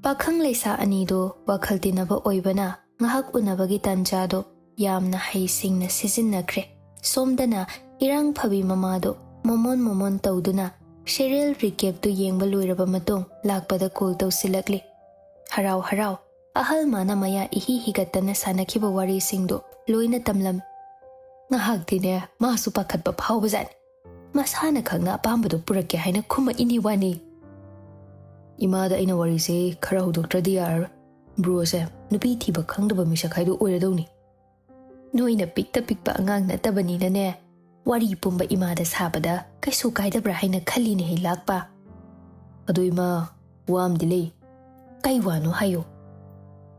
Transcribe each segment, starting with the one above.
Pakhang leisa anido wakhal tinaba oibana ngahak unabagi tanjado yamna haisingna sijinnakre. Somdana irang phabi mamado momon tawduna serial recap tu yengba loiraba matung lakpada call tawsilakli. Harau ahal mana maya ihi higatana sanakiba wari singdo loina tamlam. Ngahak dine masu pakhatpa phawbazan. Masana khangna apambado purake haina khuma ini wani. Imada aina wari se khara hudoktradi yar bro se nupi thiba khangdaba misakhaidu oiradawni. Noina pikpa angang natabani na ne wari pumba imada sabada kaisu kaidabra haina khali ne hilakpa. Adu ima wam delay kai wano hayo.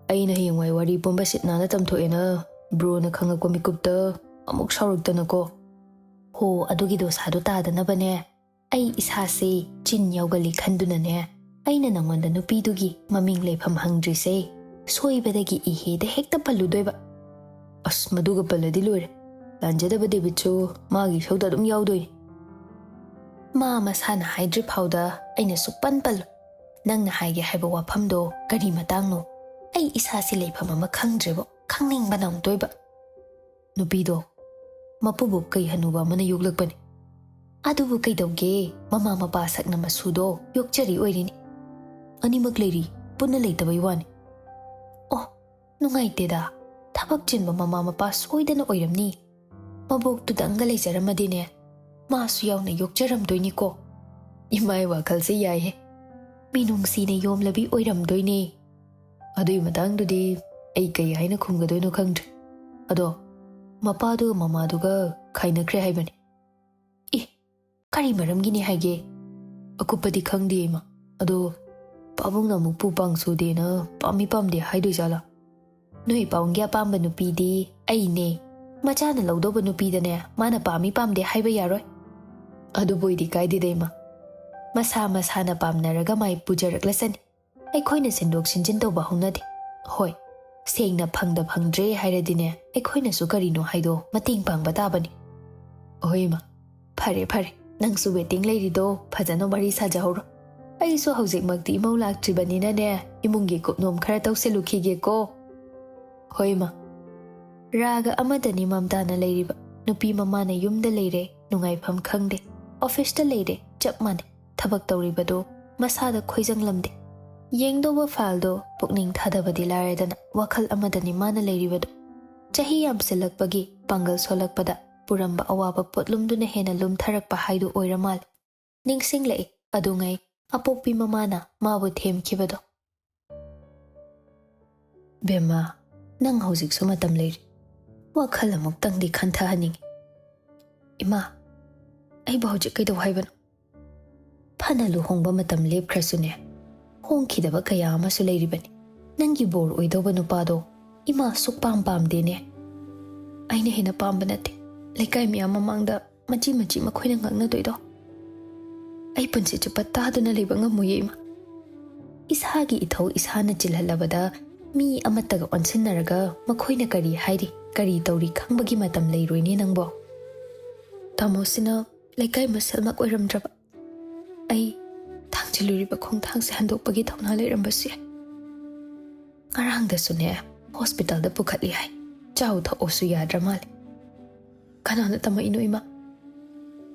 Aina hiyangwai wari pumba sitnana tamthoena bro na khangakwa mikupta amuk saurugtana ko. Ho adugido sadu tadanabane ai isase chin yawgali khanduna ne aina nangonda nupidugi maming lepham hangdrise soibadagi iheda hekta palludoiba. As maduga paladi loire lanjadaba debichu magi shauda dum yawdoi. Ma masana haidri phauda aina supan pallu nangna haige haiba wafamdo kari matangno ai isase lepham ama khangdrebo khangningba namtoiba. Nupido mapubu kai hanuba mana yuglakbani. Adubu kai dauge mama mapa sakna masudo yokchari oirini. Animak leiri punna leitabai wani. Oh nungaiteda thabak chinba mama mapa soidana oiramni. Mabok tudanga leijaramadine masu yauna yokcharamdoini ko. Imai wakhalse yai he. Minungsine yomlabi oiramdoine. Adui matangdudi ai kai haina khumgadoino khangdre. Ado mapadu mamaduga khainakre haibani. Kari maramgini haige akupadi khangdi ma. Ado pabungna mukpu pangsude na pami pamde haidoi jala. Noi paungya pamba nupidi aine machana laudoba nupidane mana pami pamde haiba yaroi. Adu boidi kaidide ma. Masana pamnaraga mai pujaraklasani. Aikhoina sindok sinjin tawba hongnade. Hoi sengna phangda phangdre hairadine aikhoina su karino haido mating pangba tabani. Hoi ma phare nangsu waiting leirido phajana wari sajahoro. Aiso haujik makti imau laktribanina ne imungi kupnom khara tawselukhige ko. Hoi ma raga amadani mamtana leiriba nupi mamana yumda leire nungaifam khangde office da leire chap mane thabak tawribado masada khoijanglamde. Yengdoba faldo pukning thadabadi laredana wakhal amadani mana leiribado chahi yamsilakpagi pangal solakpada puramba awaba potlumduna hena lumtharakpa haidu oiramal. Ningsinglai adungai apokpi mamana mabu themkibado. Bema nang haujik su matam leiri wakhal amuk tangdi khanthahaning. Ima ai ba haujik kaidau haibano. Phana luhongba matam lepkhrasune hongkhidaba kaya amasu leiribani. Nangi bor oidoba nupado ima sukpam pamdene. Aina hena pamba nate laikai miyam mamangda machi makhoina ngangna doido. Ai punsi chupa taduna leiba ngamuye ima. Isagi ithau isana chilhalabada mi amataga onsinnaraga makhoina kari hairi kari tauri khangbagi matam leiroine nangbo. Tamosina laikai masalmak oiramdraba. Ai thangchiluriba khongthangse handokpagi thawna leirambasu yai. Ngarangdasune hospital da pukhatli hai chau thaosu yadramali. Kanana tama ino ima.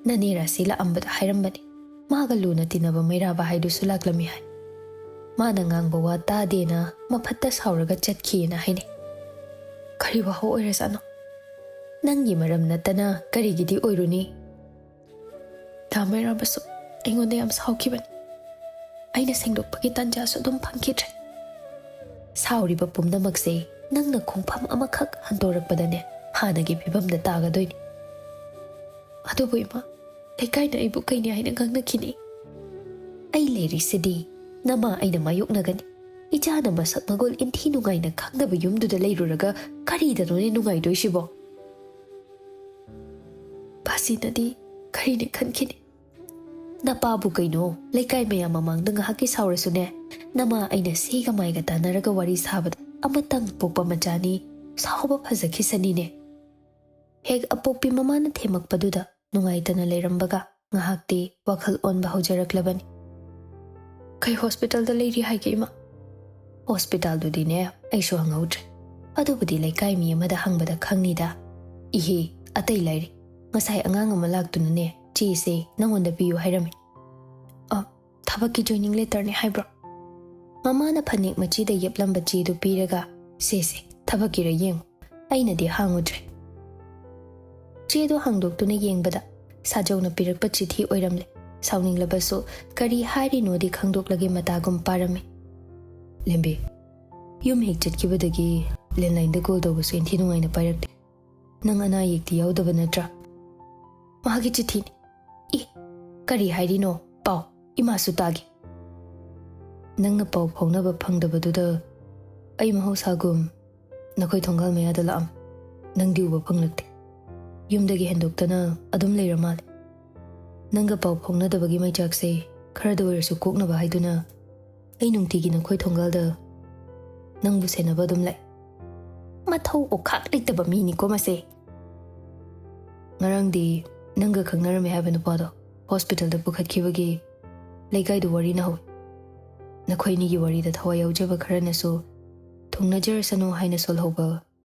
Nanira sila ambada hairambani. Maga luna tinaba mairaba haidu sulaklami hai. Mana ngangba wa tadena mapatta sauraga chatkina haine. Kari waho oirasano. Nangi maram natana karigidi oiruni. Tamairabasu aingonda yam saukibani. Aina sengdokpagi tanjasu dum phangkidre. Sauriba pumnamakse nangna khongpham amakhak handorakpadane hanagi phibamda tagadoini. Adubu ima leikaina ibu kaini haina ngangnakhini. Ai leirisidi nama aina mayoknagani. Ichana masak magol inthi nungaina khangdaba yumduda leiruraga karidanone nungaidoisibo. Basinadi karine khankini. Napabu kaino leikai mayam mamangda ngahaki saurasune nama aina sega maiga tanaraga wari sabada amatang pokpa machani sauba phazakhisanine. Heg apokpi mamana themakpaduda nungaitana leirambaga ngahakti wakhal onba hojaraklabani. Kai hospital da leiri haige ima ꯍꯣꯁꯄꯤꯇꯥꯜꯗꯨꯗꯤꯅꯦ ꯑꯩꯁꯨ ꯍꯪꯍꯧꯗ꯭ꯔꯦ ꯑꯗꯨꯕꯨꯗꯤ ꯂꯩꯀꯥꯏ ꯃꯤ ꯑꯃꯗ ꯍꯪꯕꯗ ꯈꯪꯅꯤꯗ ꯏꯍꯦ ꯑꯇꯩ ꯂꯩꯔꯤ ꯉꯁꯥꯏ ꯑꯉꯥꯡ ꯑꯃ ꯂꯥꯛꯇꯨꯅꯅꯦ ꯆꯦꯁꯦ ꯅꯪꯉꯣꯟꯗ ꯄꯤꯌꯨ ꯍꯥꯏꯔꯝꯃꯤ ꯊꯕꯛꯀꯤ ꯖꯣꯏꯅꯤꯡ ꯂꯦꯇꯔꯅꯦ ꯍꯥꯏꯕ꯭ꯔꯣ ꯃꯃꯥꯅ ꯐꯅꯦꯛ ꯃꯆꯤꯗ ꯌꯦꯞꯂꯝꯕ ꯆꯦꯗꯨ ꯄꯤꯔꯒ ꯁꯦꯁꯦ ꯊꯕꯛꯀꯤꯔ ꯌꯦꯡꯉꯨ ꯑꯩꯅꯗꯤ ꯍꯥꯡꯉꯨꯗ꯭ꯔꯦ ꯆꯦꯗꯣ ꯍꯥꯡꯗꯣꯛꯇꯨꯅ ꯌꯦꯡꯕꯗ ꯁꯥꯖꯧꯅ ꯄꯤꯔꯛꯄ ꯆꯤꯊꯤ ꯑꯣꯏꯔꯝꯂꯦ ꯁꯥꯎꯅꯤꯡꯂꯕꯁꯨ ꯀꯔꯤ ꯍꯥꯏꯔꯤꯅꯣꯗꯤ ꯈꯪꯗꯣꯛꯂꯒꯦ ꯃꯇꯥꯒꯨꯝ ꯄꯥꯔꯝꯃꯤ ꯂꯦꯝꯕꯤ ꯌꯨꯝ ꯍꯦꯛ ꯆꯠꯈꯤꯕꯗꯒꯤ ꯂꯦꯟꯂꯥꯏꯟꯗ ꯀꯣꯜ ꯇꯧꯕꯁꯨ ꯏꯟꯊꯤ ꯅꯨꯡꯉꯥꯏꯅ ꯄꯥꯏꯔꯛꯇꯦ ꯅꯪ ꯑꯅꯥ ꯑꯌꯦꯛꯇꯤ ꯌꯥꯎꯗꯕ ꯅꯠꯇ꯭ꯔꯥ ꯃꯥꯒꯤ ꯆꯤꯊꯤꯅꯤ ꯀꯔꯤ ꯍꯥꯏꯔꯤꯅꯣ ꯄꯥꯎ ꯏꯃꯥꯁꯨ ꯇꯥꯒꯦ ꯅꯪꯅ ꯄꯥꯎ ꯐꯥꯎꯅꯕ ꯐꯪꯗꯕꯗꯨꯗ ꯑꯩ ꯃꯍꯧꯁꯥꯒꯨꯝ ꯅꯈꯣꯏ ꯊꯣꯡꯒꯥꯜ ꯃꯌꯥꯗ ꯂꯥꯛꯑꯝ ꯅꯪꯗꯤ ꯎꯕ ꯐꯪꯂꯛꯇꯦ ꯌꯨꯝꯗꯒꯤ ꯍꯦꯟꯗꯣꯛꯇꯅ ꯑꯗꯨꯝ ꯂꯩꯔ ꯃꯥꯜꯂꯦ ꯅꯪꯒ ꯄꯥꯎ ꯐꯥꯎꯅꯗꯕꯒꯤ ꯃꯩꯆꯥꯛꯁꯦ ꯈꯔꯗ ꯑꯣꯏꯔꯁꯨ ꯀꯣꯛꯅꯕ ꯍꯥꯏꯗꯨꯅ ꯑꯩ ꯅꯨꯡꯇꯤꯒꯤ ꯅꯈꯣꯏ ꯊꯣꯡꯒꯥꯜꯗ ꯅꯪꯕꯨ ꯁꯦꯟꯅꯕ ꯑꯗꯨꯝ ꯂꯥꯛꯑꯦ ꯃꯊꯧ ꯑꯣꯈꯥꯛ ꯂꯩꯇꯕ ꯃꯤꯅꯤꯀꯣ ꯃꯁꯦ ꯉꯔꯥꯡꯗꯤ ꯅꯪꯒ ꯈꯪꯅꯔꯝꯃꯦ ꯍꯥꯏꯕ ꯅꯨꯄꯥꯗꯣ ꯍꯣꯁꯄꯤꯇꯥꯜꯗ ꯄꯨꯈꯠꯈꯤꯕꯒꯤ ꯂꯩꯀꯥꯏꯗ ꯋꯥꯔꯤ ꯅꯍꯧꯏ ꯅꯈꯣꯏꯅꯤꯒꯤ ꯋꯥꯔꯤꯗ ꯊꯋꯥꯏ ꯌꯥꯎꯖꯕ ꯈꯔꯅꯁꯨ ꯊꯨꯡꯅꯖꯔꯁꯅꯨ ꯍꯥꯏꯅ ꯁꯣꯜꯍꯧꯕ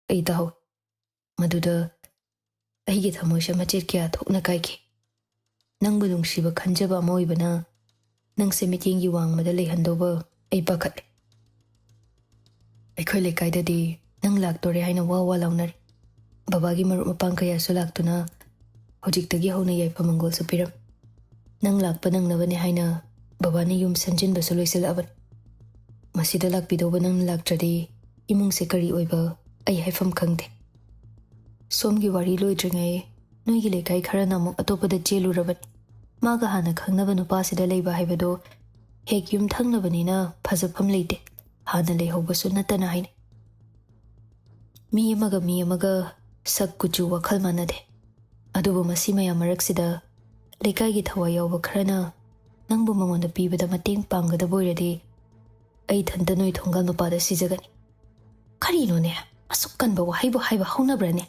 ꯑꯩ ꯇꯥꯍꯧꯏ ꯃꯗꯨꯗ ꯑꯩꯒꯤ ꯊꯃꯣꯏꯁꯦ ꯃꯆꯦꯠ ꯀꯌꯥ ꯊꯣꯛꯅ ꯀꯥꯏꯈꯤ ꯅꯪꯕꯨ ꯅꯨꯡꯁꯤꯕ ꯈꯟꯖꯕ ꯑꯃ ꯑꯣꯏꯕꯅ ꯅꯪꯁꯦ ꯃꯤꯠꯌꯦꯡꯒꯤ ꯋꯥꯡꯃꯗ ꯂꯩꯍꯟꯗꯧꯕ ꯑꯩ ꯄꯥꯈꯠꯂꯦ ꯑꯩꯈꯣꯏ ꯂꯩꯀꯥꯏꯗꯗꯤ ꯅꯪ ꯂꯥꯛꯇꯣꯔꯦ ꯍꯥꯏꯅ ꯋꯥ ꯂꯥꯎꯅꯔꯤ ꯕꯕꯥꯒꯤ ꯃꯔꯨꯞ ꯃꯄꯥꯡ ꯀꯌꯥꯁꯨ ꯂꯥꯛꯇꯨꯅ ꯍꯧꯖꯤꯛꯇꯒꯤ ꯍꯧꯅ ꯌꯥꯏꯐ ꯃꯪꯒꯣꯜꯁꯨ ꯄꯤꯔꯝ ꯅꯪ ꯂꯥꯛꯄ ꯅꯪꯅꯕꯅꯦ ꯍꯥꯏꯅ ꯕꯕꯥꯅ ꯌꯨꯝ ꯁꯟꯖꯤꯟꯕꯁꯨ ꯂꯣꯏꯁꯤꯜꯂꯛꯑꯕꯅꯤ ꯃꯁꯤꯗ ꯂꯥꯛꯄꯤꯗꯧꯕ ꯅꯪꯅ ꯂꯥꯛꯇ꯭ꯔꯗꯤ ꯏꯃꯨꯡꯁꯦ ꯀꯔꯤ ꯑꯣꯏꯕ ꯑꯩ ꯍꯥꯏꯐꯝ ꯈꯪꯗꯦ ꯁꯣꯝꯒꯤ ꯋꯥꯔꯤ ꯂꯣꯏꯗ꯭ꯔꯤꯉꯩ ꯅꯣꯏꯒꯤ ꯂꯩꯀꯥꯏ ꯈꯔꯅ ꯑꯃꯨꯛ ꯑꯇꯣꯞꯄꯗ ꯆꯦꯜꯂꯨꯔꯕꯅꯤ ꯃꯥꯒ ꯍꯥꯟꯅ ꯈꯪꯅꯕ ꯅꯨꯄꯥꯁꯤꯗ ꯂꯩꯕ ꯍꯥꯏꯕꯗꯣ ꯍꯦꯛ ꯌꯨꯝ ꯊꯪꯅꯕꯅꯤꯅ ꯐꯖꯐꯝ ꯂꯩꯇꯦ ꯍꯥꯟꯅ ꯂꯩꯍꯧꯕꯁꯨ ꯅꯠꯇꯅ ꯍꯥꯏꯅꯩ ꯃꯤ ꯑꯃꯒ ꯁꯛ ꯀꯨꯆꯨ ꯋꯥꯈꯜ ꯃꯥꯟꯅꯗꯦ ꯑꯗꯨꯕꯨ ꯃꯁꯤ ꯃꯌꯥꯝ ꯃꯔꯛꯁꯤꯗ ꯂꯩꯀꯥꯏꯒꯤ ꯊꯋꯥꯏ ꯌꯥꯎꯕ ꯈꯔꯅ ꯅꯪꯕꯨ ꯃꯉꯣꯟꯗ ꯄꯤꯕꯗ ꯃꯇꯦꯡ ꯄꯥꯡꯒꯗꯕ ꯑꯣꯏꯔꯗꯤ ꯑꯩ ꯏꯊꯟꯇ ꯅꯣꯏ ꯊꯣꯡꯒꯥꯜ ꯃꯄꯥꯗ ꯁꯤꯖꯒꯅꯤ ꯀꯔꯤꯅꯣꯅꯦ ꯑꯁꯨꯛ ꯀꯟꯕ ꯋꯥꯍꯩꯕꯨ ꯍꯥꯏꯕ ꯍꯧꯅꯕ꯭ꯔꯅꯦ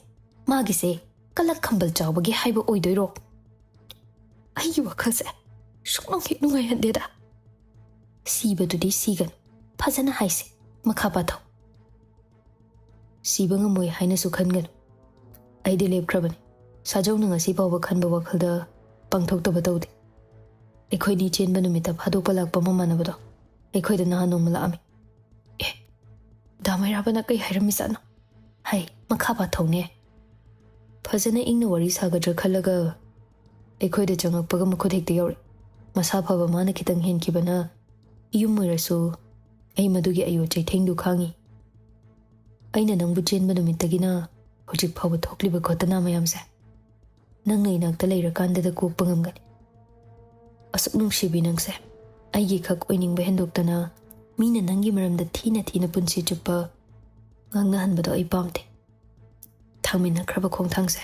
ꯃꯥꯒꯤꯁꯦ ꯀꯂꯛ ꯈꯝꯕꯜ ꯆꯥꯎꯕꯒꯤ ꯍꯥꯏꯕ ꯑꯣꯏꯗꯣꯏꯔꯣ ꯑꯩꯒꯤ ꯋꯥꯈꯜꯁꯦ ꯁꯨꯛꯅꯨꯡ ꯍꯦꯛ ꯅꯨꯡꯉꯥꯏꯍꯟꯗꯦꯗ ꯁꯤꯕꯗꯨꯗꯤ ꯁꯤꯒꯅꯨ ꯐꯖꯅ ꯍꯥꯏꯁꯦ ꯃꯈꯥ ꯄꯥꯊꯧ ꯁꯤꯕ ꯉꯝꯃꯣꯏ ꯍꯥꯏꯅꯁꯨ ꯈꯟꯒꯅꯨ ꯑꯩꯗꯤ ꯂꯦꯞꯈ꯭ꯔꯕꯅꯤ ꯁꯥꯖꯧꯅ ꯉꯁꯤ ꯐꯥꯎꯕ ꯈꯟꯕ ꯋꯥꯈꯜꯗ ꯄꯥꯡꯊꯣꯛꯇꯕ ꯇꯧꯗꯦ ꯑꯩꯈꯣꯏꯅꯤ ꯆꯦꯟꯕ ꯅꯨꯃꯤꯠꯇ ꯐꯥꯗꯣꯛꯄ ꯂꯥꯛꯄ ꯃꯃꯥꯟꯅꯕꯗꯣ ꯑꯩꯈꯣꯏꯗ ꯅꯍꯥꯟ ꯅꯣꯡꯃ ꯂꯥꯛꯑꯝꯃꯤ ꯗꯥꯃꯩꯔꯥꯕꯅ ꯀꯩ ꯍꯥꯏꯔꯝꯃꯤꯖꯥꯠꯅꯣ ꯍꯩ ꯃꯈꯥ ꯄꯥꯊꯧꯅꯦ ꯐꯖꯅ ꯏꯪꯅ ꯋꯥꯔꯤ ꯁꯥꯒꯗ꯭ꯔꯥ ꯈꯜꯂꯒ ꯑꯩꯈꯣꯏꯗ ꯆꯪꯉꯛꯄꯒ ꯃꯈꯨꯠ ꯍꯦꯛꯇ ꯌꯧꯔꯛꯏ ꯃꯁꯥ ꯐꯕ ꯃꯥꯅ ꯈꯤꯇꯪ ꯍꯦꯟꯈꯤꯕꯅ ꯌꯨꯝ ꯑꯣꯏꯔꯁꯨ ꯑꯩ ꯃꯗꯨꯒꯤ ꯑꯌꯣ ꯆꯩꯊꯦꯡꯗꯨ ꯈꯥꯡꯉꯤ ꯑꯩꯅ ꯅꯪꯕꯨ ꯆꯦꯟꯕ ꯅꯨꯃꯤꯠꯇꯒꯤꯅ ꯍꯧꯖꯤꯛ ꯐꯥꯎꯕ ꯊꯣꯛꯂꯤꯕ ꯈꯣꯠꯇꯅ ꯃꯌꯥꯝꯁꯦ ꯅꯪꯅ ꯏꯅꯥꯛꯇ ꯂꯩꯔꯀꯥꯟꯗꯗ ꯀꯣꯛꯄ ꯉꯝꯒꯅꯤ ꯑꯁꯨꯛ ꯅꯨꯡꯁꯤꯕꯤ ꯅꯪꯁꯦ ꯑꯩꯒꯤ ꯈꯛ ꯑꯣꯏꯅꯤꯡꯕ ꯍꯦꯟꯗꯣꯛꯇꯅ ꯃꯤꯅ ꯅꯪꯒꯤ ꯃꯔꯝꯗ ꯊꯤꯅ ꯄꯨꯟꯁꯤ ꯆꯨꯞꯄ ꯉꯥꯡꯅꯍꯟꯕꯗꯣ ꯑꯩ ꯄꯥꯝꯗꯦ ꯊꯥꯡꯃꯤꯟꯅꯈ꯭ꯔꯕ ꯈꯣꯡꯊꯥꯡꯁꯦ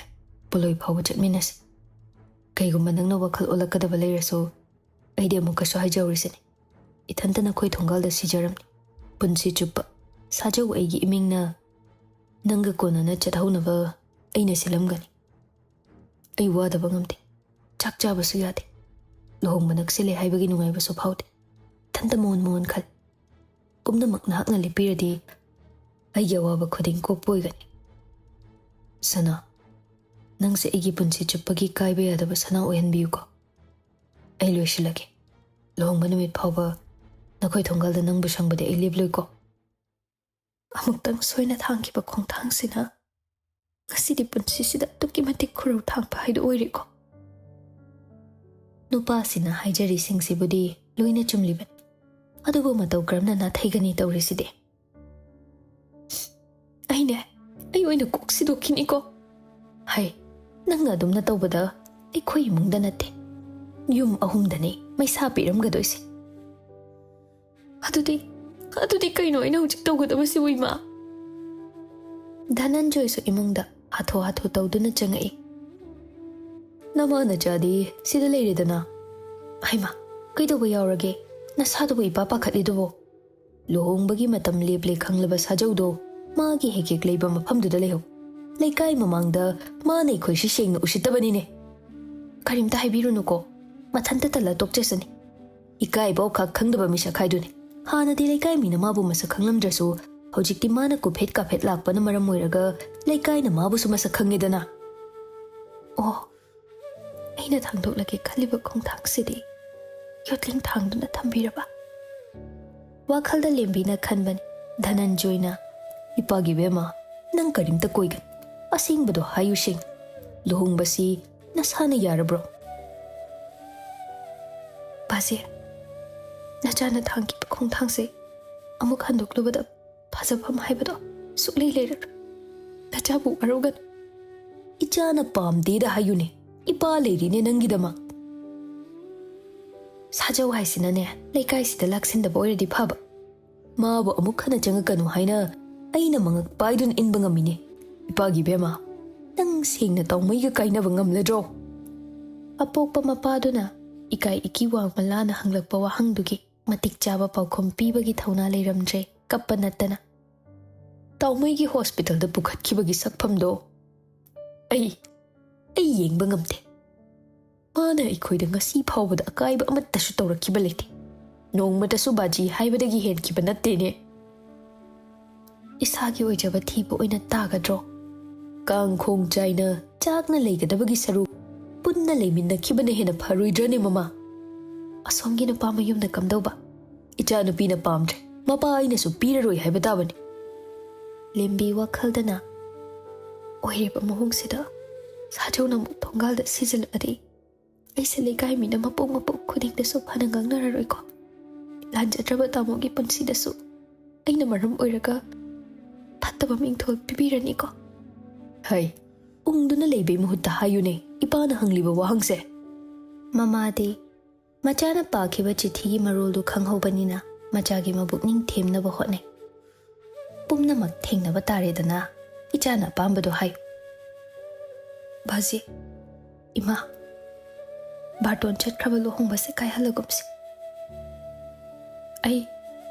ꯄꯣꯂꯣꯏ ꯐꯥꯎꯕ ꯆꯠꯃꯤꯟꯅꯁꯤ ꯀꯩꯒꯨꯝꯕ ꯅꯪꯅ ꯋꯥꯈꯜ ꯑꯣꯜꯂꯛꯀꯗꯕ ꯂꯩꯔꯁꯨ ꯑꯩꯗꯤ ꯑꯃꯨꯛꯀꯁꯨ ꯍꯥꯏꯖꯍꯧꯔꯤꯁꯤꯅꯤ ꯏꯊꯟꯇ ꯅꯈꯣꯏ ꯊꯣꯡꯒꯥꯜꯗ ꯁꯤꯖꯔꯝꯅꯤ ꯄꯨꯟꯁꯤ ꯆꯨꯞꯄ ꯁꯥꯖꯧ ꯑꯩꯒꯤ ꯏꯃꯤꯡꯅ ꯅꯪꯒ ꯀꯣꯟꯅꯅ ꯆꯠꯍꯧꯅꯕ ꯑꯩꯅ ꯁꯤꯜꯂꯝꯒꯅꯤ ꯑꯩ ꯋꯥꯗꯕ ꯉꯝꯗꯦ ꯆꯥꯛ ꯆꯥꯕꯁꯨ ꯌꯥꯗꯦ ꯂꯨꯍꯣꯡꯕ ꯅꯛꯁꯤꯜꯂꯦ ꯍꯥꯏꯕꯒꯤ ꯅꯨꯡꯉꯥꯏꯕꯁꯨ ꯐꯥꯎꯗꯦ ꯏꯊꯟꯇ ꯃꯣꯟ ꯈꯜ ꯄꯨꯝꯅꯃꯛ ꯅꯍꯥꯛꯅ ꯂꯦꯞꯄꯤꯔꯗꯤ ꯑꯩꯒꯤ ꯑꯋꯥꯕ ꯈꯨꯗꯤꯡ ꯀꯣꯛꯄ ꯑꯣꯏꯒꯅꯤ ꯁꯅꯥ ꯅꯪꯁꯦ ꯑꯩꯒꯤ ꯄꯨꯟꯁꯤ ꯆꯨꯞꯄꯒꯤ ꯀꯥꯏꯕ ꯌꯥꯗꯕ ꯁꯅꯥ ꯑꯣꯏꯍꯟꯕꯤꯌꯨꯀꯣ ꯑꯩ ꯂꯣꯏꯁꯤꯜꯂꯒꯦ ꯂꯨꯍꯣꯡꯕ ꯅꯨꯃꯤꯠ ꯐꯥꯎꯕ ꯅꯈꯣꯏ ꯊꯣꯡꯒꯥꯜꯗ ꯅꯪꯕꯨ ꯁꯪꯕꯗꯤ ꯑꯩ ꯂꯦꯞꯂꯣꯏꯀꯣ ꯑꯃꯨꯛꯇꯪ ꯁꯣꯏꯅ ꯊꯥꯡꯈꯤꯕ ꯈꯣꯡꯊꯥꯡꯁꯤꯅ ꯉꯁꯤꯗꯤ ꯄꯨꯟꯁꯤꯁꯤꯗ ꯑꯗꯨꯛꯀꯤ ꯃꯇꯤꯛ ꯈꯨꯔꯧ ꯊꯥꯡꯕ ꯍꯥꯏꯗꯨ ꯑꯣꯏꯔꯦꯀꯣ ꯅꯨꯄꯥꯁꯤꯅ ꯍꯥꯏꯖꯔꯤꯁꯤꯡꯁꯤꯕꯨꯗꯤ ꯂꯣꯏꯅ ꯆꯨꯝꯂꯤꯕꯅꯤ ꯑꯗꯨꯕꯨ ꯃꯇꯧ ꯀꯔꯝꯅ ꯅꯥꯊꯩꯒꯅꯤ ꯇꯧꯔꯤꯁꯤꯗꯤ ꯑꯩ ꯑꯣꯏꯅ ꯀꯣꯛ ꯁꯤꯗꯣꯛꯈꯤꯅꯤꯀꯣ ꯍꯩ ꯅꯪꯅ ꯑꯗꯨꯝꯅ ꯇꯧꯕꯗ ꯑꯩꯈꯣꯏ ꯏꯃꯨꯡꯗ ꯅꯠꯇꯦ ꯌꯨꯝ ꯑꯍꯨꯝꯗꯅꯤ ꯃꯩꯁꯥ ꯄꯤꯔꯝꯒꯗꯣꯏꯁꯦ ꯑꯗꯨꯗꯤ ꯀꯩꯅꯣ ꯑꯩꯅ ꯍꯧꯖꯤꯛ ꯇꯧꯒꯗꯕꯁꯤꯕꯨ ꯏꯃꯥ ꯙꯅꯟꯖꯣꯏꯁꯨ ꯏꯃꯨꯡꯗ ꯍꯥꯊꯨ ꯇꯧꯗꯨꯅ ꯆꯪꯉꯛꯏ ꯅꯃꯥ ꯅꯆꯥꯗꯤ ꯁꯤꯗ ꯂꯩꯔꯦꯗꯅ ꯍꯩꯃꯥ ꯀꯩꯗꯧꯕ ꯌꯥꯎꯔꯒꯦ ꯅꯁꯥꯗꯨꯕꯨ ꯏꯄꯥ ꯄꯥꯈꯠꯂꯤꯗꯨꯕꯣ ꯂꯨꯍꯣꯡꯕꯒꯤ ꯃꯇꯝ ꯂꯦꯞꯂꯦ ꯈꯪꯂꯕ ꯁꯥꯖꯧꯗꯣ ꯃꯥꯒꯤ ꯍꯦꯛ ꯂꯩꯕ ꯃꯐꯝꯗꯨꯗ ꯂꯩꯍꯧ ꯂꯩꯀꯥꯏ ꯃꯃꯥꯡꯗ ꯃꯥꯅ ꯑꯩꯈꯣꯏꯁꯤ ꯁꯦꯡꯅ ꯎꯁꯤꯠꯇꯕꯅꯤꯅꯦ ꯀꯔꯤꯝꯇ ꯍꯥꯏꯕꯤꯔꯨꯅꯨꯀꯣ ꯃꯊꯟꯇ ꯇꯜꯂ ꯇꯣꯛꯆꯁꯅꯤ ꯏꯀꯥꯏꯕ ꯑꯣꯈꯥꯛ ꯈꯪꯗꯕ ꯃꯤꯁꯛ ꯍꯥꯏꯗꯨꯅꯤ ꯍꯥꯟꯅꯗꯤ ꯂꯩꯀꯥꯏ ꯃꯤꯅ ꯃꯥꯕꯨ ꯃꯁꯛ ꯈꯪꯂꯝꯗ꯭ꯔꯁꯨ ꯍꯧꯖꯤꯛꯇꯤ ꯃꯥꯅ ꯀꯨꯐꯦꯠ ꯀꯥꯐꯦꯠ ꯂꯥꯛꯄꯅ ꯃꯔꯝ ꯑꯣꯏꯔꯒ ꯂꯩꯀꯥꯏꯅ ꯃꯥꯕꯨꯁꯨ ꯃꯁꯛ ꯈꯪꯉꯦꯗꯅ꯫ ꯑꯣ, ꯑꯩꯅ ꯊꯥꯡꯗꯣꯛꯂꯒꯦ ꯈꯜꯂꯤꯕ ꯈꯣꯡꯊꯥꯡꯁꯤꯗꯤ ꯌꯣꯠꯂꯤꯡ ꯊꯥꯡꯗꯨꯅ ꯊꯝꯕꯤꯔꯕ? ꯋꯥꯈꯜꯗ ꯂꯦꯝꯕꯤꯅ ꯈꯟꯕꯅꯤ꯫ ꯙꯅꯟꯖꯣꯏꯅ "ꯏꯄꯥꯒꯤ ꯕꯦꯝꯃ, ꯅꯪ ꯀꯔꯤꯝꯇ ꯀꯣꯏꯒꯅꯨ, ꯑꯁꯦꯡꯕꯗꯣ ꯍꯥꯏꯌꯨꯁꯦꯡ, ꯂꯨꯍꯣꯡꯕꯁꯤ ꯅꯁꯥꯅ ꯌꯥꯔꯕ꯭ꯔꯣ?" "ꯕꯥꯖꯦ, ꯅꯆꯥꯅ ꯊꯥꯡꯈꯤꯕ ꯈꯣꯡꯊꯥꯡꯁꯦ ꯑꯃꯨꯛ ꯍꯟꯗꯣꯛꯂꯨꯕꯗ ꯐꯖꯐꯝ ꯍꯥꯏꯕꯗꯣ ꯁꯨꯛꯂꯩ ꯂꯩꯔꯔꯣꯏ꯫ ꯅꯆꯥꯕꯨ ꯋꯥꯔꯧꯒꯅꯨ." "ꯏꯆꯥꯅ ꯄꯥꯝꯗꯦꯗ ꯍꯥꯏꯌꯨꯅꯦ, ꯏꯄꯥ ꯂꯩꯔꯤꯅꯦ ꯅꯪꯒꯤꯗꯃꯛ." "ꯁꯥꯖꯧ ꯍꯥꯏꯁꯤꯅꯅꯦ ꯂꯩꯀꯥꯏꯁꯤꯗ ꯂꯥꯛꯁꯤꯟꯗꯕ ꯑꯣꯏꯔꯗꯤ ꯐꯕ, ꯃꯥꯕꯨ ꯑꯃꯨꯛ ꯍꯟꯅ ꯆꯪꯉꯛꯀꯅꯨ ꯍꯥꯏꯅ ꯑꯩꯅ ꯃꯉꯛ ꯄꯥꯏꯗꯨꯅ ꯏꯟꯕ ꯉꯝꯃꯤꯅꯦ꯫ ꯏꯄꯥꯒꯤ ꯕꯦꯝꯃ, ꯅꯪ ꯁꯦꯡꯅ ꯇꯥꯎꯃꯩꯒ ꯀꯥꯏꯅꯕ ꯉꯝꯂꯗ꯭ꯔꯣ?" ꯑꯄꯣꯛꯄ ꯃꯄꯥꯗꯨꯅ ꯏꯀꯥꯏ ꯏꯀꯤ ꯋꯥꯡꯃ ꯂꯥꯅ ꯍꯪꯂꯛꯄ ꯋꯥꯍꯪꯗꯨꯒꯤ ꯃꯇꯤꯛ ꯆꯥꯕ ꯄꯥꯎꯈꯨꯝ ꯄꯤꯕꯒꯤ ꯊꯧꯅꯥ ꯂꯩꯔꯝꯗ꯭ꯔꯦ ꯀꯞꯄ ꯅꯠꯇꯅ꯫ "ꯇꯥꯎꯃꯩꯒꯤ ꯍꯣꯁꯄꯤꯇꯥꯜꯗ ꯄꯨꯈꯠꯈꯤꯕꯒꯤ ꯁꯛꯐꯝꯗꯣ ꯑꯩ ꯌꯦꯡꯕ ꯉꯝꯗꯦ꯫ ꯃꯥꯅ ꯑꯩꯈꯣꯏꯗ ꯉꯁꯤ ꯐꯥꯎꯕꯗ ꯑꯀꯥꯏꯕ ꯑꯃꯠꯇꯁꯨ ꯇꯧꯔꯛꯈꯤꯕ ꯂꯩꯇꯦ꯫ ꯅꯣꯡꯃꯇꯁꯨ ꯕꯥꯖꯤ ꯍꯥꯏꯕꯗꯒꯤ ꯍꯦꯟꯈꯤꯕ ꯅꯠꯇꯦꯅꯦ꯫ ꯏꯁꯥꯒꯤ ꯑꯣꯏꯖꯕ ꯊꯤꯕ ꯑꯣꯏꯅ ꯇꯥꯒꯗ꯭ꯔꯣ? ꯀꯥꯡꯈꯣꯡ ꯆꯥꯏꯅ ꯆꯥꯛꯅ ꯂꯩꯒꯗꯕꯒꯤ ꯁꯔꯨꯛ ꯄꯨꯟꯅ ꯂꯩꯃꯤꯟꯅꯈꯤꯕꯅ ꯍꯦꯟꯅ ꯐꯔꯣꯏꯗ꯭ꯔꯅꯦ ꯃꯃꯥ? ꯑꯁꯣꯝꯒꯤ ꯅꯨꯄꯥ ꯃꯌꯨꯝꯅ ꯀꯝꯗꯧꯕ? ꯏꯆꯥ ꯅꯨꯄꯤꯅ ꯄꯥꯝꯗ꯭ꯔꯦ, ꯃꯄꯥ ꯑꯩꯅꯁꯨ ꯄꯤꯔꯔꯣꯏ ꯍꯥꯏꯕ ꯇꯥꯕꯅꯤ." ꯂꯦꯝꯕꯤ ꯋꯥꯈꯜꯗꯅ "ꯑꯣꯏꯔꯤꯕ ꯃꯑꯣꯡꯁꯤꯗ ꯁꯥꯖꯧꯅ ꯑꯃꯨꯛ ꯊꯣꯡꯒꯥꯜꯗ ꯁꯤꯖꯤꯜꯂꯛꯑꯗꯤ ꯑꯩꯁꯦ ꯂꯩꯀꯥꯏ ꯃꯤꯅ ꯃꯄꯣꯛ ꯃꯄꯣꯛ ꯈꯨꯗꯤꯡꯗꯁꯨ ꯐꯅ ꯉꯥꯡꯅꯔꯔꯣꯏꯀꯣ? ꯂꯥꯟꯖꯗ꯭ꯔꯕ ꯇꯥꯃꯣꯒꯤ ꯄꯨꯟꯁꯤꯗꯁꯨ ꯑꯩꯅ ꯃꯔꯝ ꯑꯣꯏꯔꯒ ꯐꯠꯇꯕ ꯃꯤꯡꯊꯣꯜ ꯄꯤꯕꯤꯔꯅꯤꯀꯣ?" "ꯍꯩ, ꯎꯪꯗꯨꯅ ꯂꯩꯕꯩ ꯃꯍꯨꯠꯇ ꯍꯥꯏꯌꯨꯅꯦ ꯏꯄꯥꯅ ꯍꯪꯂꯤꯕ ꯋꯥꯍꯪꯁꯦ." ꯃꯃꯥꯗꯤ ꯃꯆꯥꯅ ꯄꯥꯈꯤꯕ ꯆꯤꯊꯤꯒꯤ ꯃꯔꯣꯜꯗꯨ ꯈꯪꯍꯧꯕꯅꯤꯅ ꯃꯆꯥꯒꯤ ꯃꯕꯨꯛꯅꯤꯡ ꯊꯦꯝꯅꯕ ꯍꯣꯠꯅꯩ꯫ "ꯄꯨꯝꯅꯃꯛ ꯊꯦꯡꯅꯕ ꯇꯥꯔꯦꯗꯅ, ꯏꯆꯥꯅ ꯑꯄꯥꯝꯕꯗꯣ ꯍꯥꯏꯌꯨ." "ꯕꯥꯖꯤ, ꯏꯃꯥ, ꯕꯥꯔꯇꯣꯟ ꯆꯠꯈ꯭ꯔꯕ ꯂꯨꯍꯣꯡꯕꯁꯦ ꯀꯥꯏꯍꯜꯂꯒꯨꯝꯁꯤ꯫ ꯑꯩ